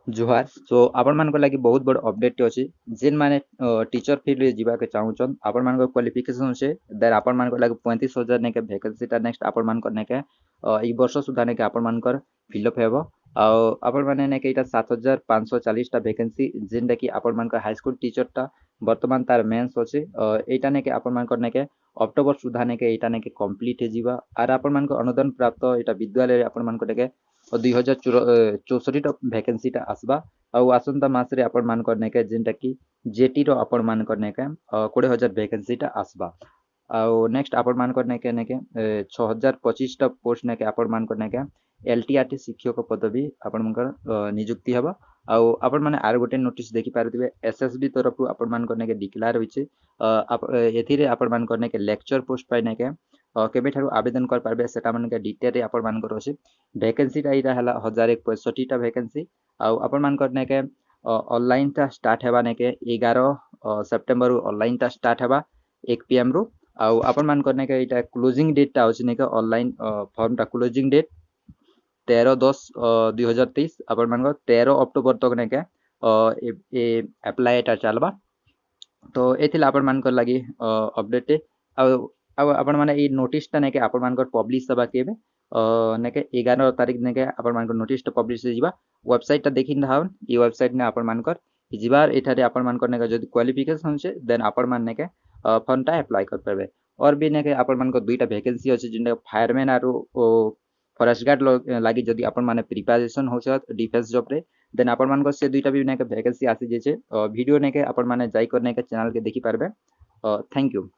जुहार सो आपण मान लगी बहुत बड़ अपडेट अछि जेन माने टीचर फील्ड रे जीवा के चाहूछन आपण मान क्वालिफिकेशन से देन आपण मान लगी 35,000 ने के वैकेंसी ता नेक्स्ट आपण मान ने के ई वर्ष सुधा ने के आपण मान फिलअप हेबो आ आपण माने ने के इटा 7,540 टा वैकेंसी जेनटा कि आपण मान हाई स्कूल टीचर टा वर्तमान तार मेंस अछि एटा ने के आपण मान ने के अक्टोबर सुधा ने के एटा ने के कंप्लीट हे जीवा आर आपण मान अनुदान प्राप्त एटा विद्यालय आपण मान ने के 2064 वैकेंसी टा आसबा आउ आसंता मास रे आपण मान करने के जेंटा कि जेटी रो आपण मान करने के 20,000 वैकेंसी टा आसबा आउ नेक्स्ट आपण मान करने के 6,025 टा पोस्ट ने के आपण मान करने के एलटीआरटी शिक्षक पदवी आपण मान नियुक्ति हबा आउ आपण माने आर गोटे नोटिस देखि पारथिबे एसएसबी तरफ आपण मान करने के डिक्लेयर होइचे एथिरे आपण मान करने के लेक्चर पोस्ट पाइ ने के केबे ठारू आवेदन कर पारबे सेटा मन के डिटेल रे आपण मान कर अछि वैकेंसी टा इरा हला 1,065 टा वैकेंसी आउ आपण मान करने के ऑनलाइन टा स्टार्ट हेबा ने के 11 सितंबर ऑनलाइन टा स्टार्ट हेबा 1 पीएम रु आउ आपण मान करने के इटा क्लोजिंग डेट टा अछि ने के ऑनलाइन फॉर्म टा क्लोजिंग डेट 13/10/2023 आपण मान 13 अक्टोबर तक ने के अप्लाई टा चलबा तो एथिला आपण मान लगी अपडेट अब आपण माने ई नोटिस ता नेके आपण मान पब्लिश सबा केबे नेके 11 तारिख नेके आपण मान नोटिस ता पब्लिश जीवा वेबसाइट ता देखिन धावन ई वेबसाइट ने आपण मान जीवार एठारे आपण मान नेके जदी क्वालिफिकेशन छे देन आपण मान नेके फॉर्म ता अप्लाई कर परबे और भी नेके आपण मान दुईटा वैकेंसी अछि जिने फायरमैन आरो फॉरेस्ट गार्ड लागि जदी आपण माने प्रिपरेशन होछ डिफेंस जॉब रे देन आपण मान से दुईटा भी नेके वैकेंसी आसी जे छे वीडियो नेके आपण माने जाई कर नेके चैनल के देखि पारबे थैंक यू।